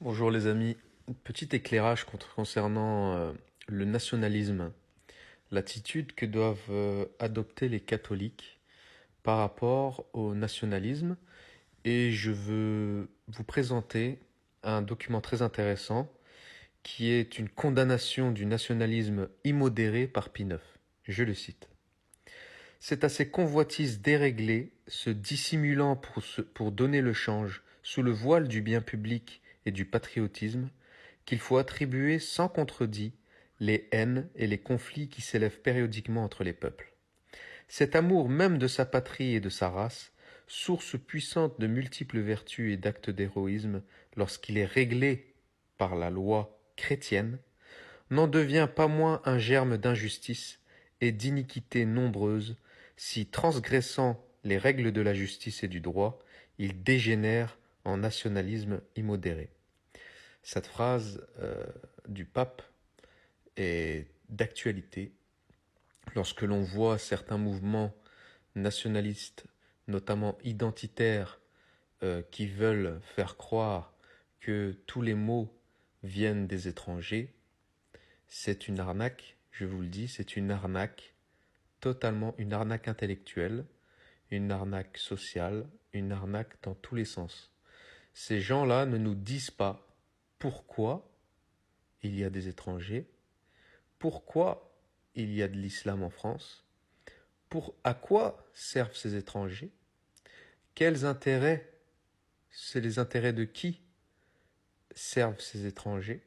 Bonjour les amis, petit éclairage concernant le nationalisme, l'attitude que doivent adopter les catholiques par rapport au nationalisme, et je veux vous présenter un document très intéressant qui est une condamnation du nationalisme immodéré par Pie IX. Je le cite. C'est à ces convoitises déréglées, se dissimulant pour donner le change sous le voile du bien public et du patriotisme, qu'il faut attribuer sans contredit les haines et les conflits qui s'élèvent périodiquement entre les peuples. Cet amour même de sa patrie et de sa race, source puissante de multiples vertus et d'actes d'héroïsme lorsqu'il est réglé par la loi chrétienne, n'en devient pas moins un germe d'injustice et d'iniquité nombreuse si, transgressant les règles de la justice et du droit, il dégénère en nationalisme immodéré. Cette phrase du pape est d'actualité lorsque l'on voit certains mouvements nationalistes, notamment identitaires, qui veulent faire croire que tous les maux viennent des étrangers. C'est une arnaque, je vous le dis, c'est une arnaque, totalement une arnaque intellectuelle, une arnaque sociale, une arnaque dans tous les sens. Ces gens-là ne nous disent pas pourquoi il y a des étrangers, pourquoi il y a de l'islam en France, à quoi servent ces étrangers, quels intérêts, c'est les intérêts de qui servent ces étrangers,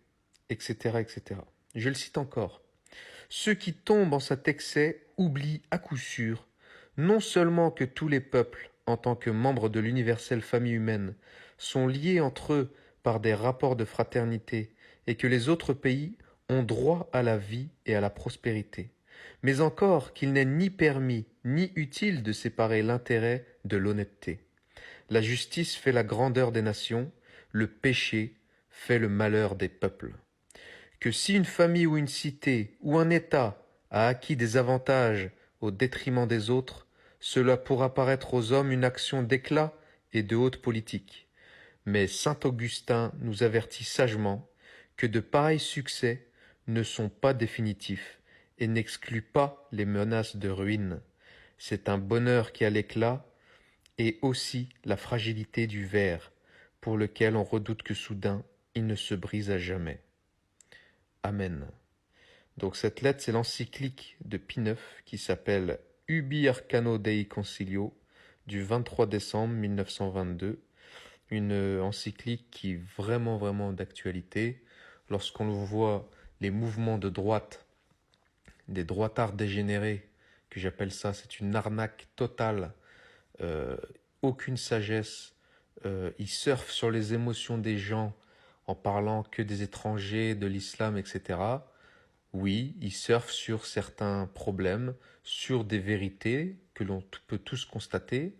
etc., etc. Je le cite encore. Ceux qui tombent en cet excès oublient à coup sûr non seulement que tous les peuples, en tant que membres de l'universelle famille humaine, sont liés entre eux par des rapports de fraternité et que les autres pays ont droit à la vie et à la prospérité, mais encore qu'il n'est ni permis ni utile de séparer l'intérêt de l'honnêteté. La justice fait la grandeur des nations, le péché fait le malheur des peuples. Que si une famille ou une cité ou un État a acquis des avantages au détriment des autres, cela pourra paraître aux hommes une action d'éclat et de haute politique. Mais saint Augustin nous avertit sagement que de pareils succès ne sont pas définitifs et n'excluent pas les menaces de ruine. C'est un bonheur qui a l'éclat et aussi la fragilité du verre, pour lequel on redoute que soudain il ne se brise à jamais. Amen. Donc cette lettre, c'est l'encyclique de Pie IX qui s'appelle Ubi Arcano Dei Concilio du 23 décembre 1922. Une encyclique qui est vraiment d'actualité. Lorsqu'on voit les mouvements de droite, des droitards dégénérés, que j'appelle ça, c'est une arnaque totale, euh, aucune sagesse, ils surfent sur les émotions des gens en parlant que des étrangers, de l'islam, etc. Oui, ils surfent sur certains problèmes, sur des vérités que l'on peut tous constater,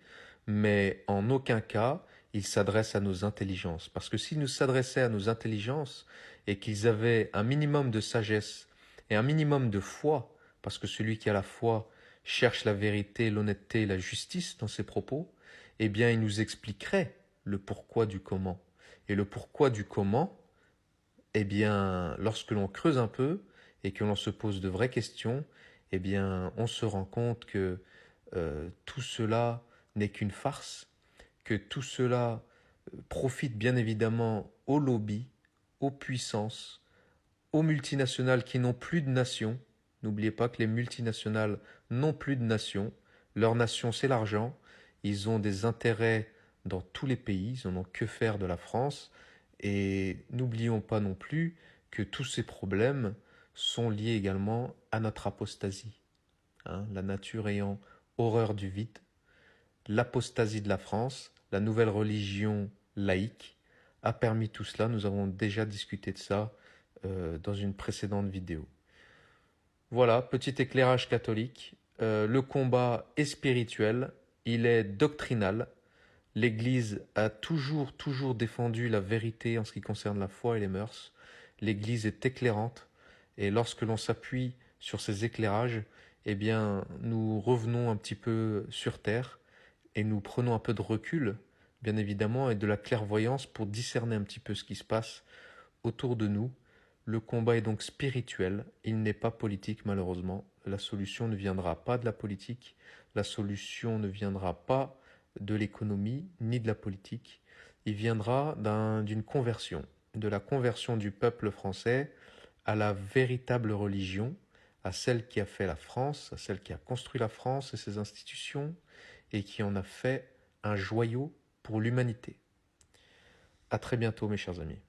mais en aucun cas ils s'adressent à nos intelligences. Parce que s'ils nous s'adressaient à nos intelligences et qu'ils avaient un minimum de sagesse et un minimum de foi, parce que celui qui a la foi cherche la vérité, l'honnêteté et la justice dans ses propos, eh bien ils nous expliqueraient le pourquoi du comment. Et le pourquoi du comment, eh bien, lorsque l'on creuse un peu et que l'on se pose de vraies questions, eh bien, on se rend compte que tout cela n'est qu'une farce, que tout cela profite bien évidemment aux lobbies, aux puissances, aux multinationales qui n'ont plus de nation. N'oubliez pas que les multinationales n'ont plus de nation. Leur nation, c'est l'argent. Ils ont des intérêts dans tous les pays. Ils n'en ont que faire de la France. Et n'oublions pas non plus que tous ces problèmes sont liés également à notre apostasie. La nature ayant horreur du vide, l'apostasie de la France, la nouvelle religion laïque, a permis tout cela. Nous avons déjà discuté de ça dans une précédente vidéo. Voilà, petit éclairage catholique. Le combat est spirituel, il est doctrinal. L'Église a toujours défendu la vérité en ce qui concerne la foi et les mœurs. L'Église est éclairante et lorsque l'on s'appuie sur ces éclairages, eh bien, nous revenons un petit peu sur terre et nous prenons un peu de recul bien évidemment, et de la clairvoyance pour discerner un petit peu ce qui se passe autour de nous. Le combat est donc spirituel, il n'est pas politique malheureusement. La solution ne viendra pas de la politique, la solution ne viendra pas de l'économie ni de la politique, il viendra d'une conversion, de la conversion du peuple français à la véritable religion, à celle qui a fait la France, à celle qui a construit la France et ses institutions, et qui en a fait un joyau pour l'humanité. À très bientôt mes chers amis.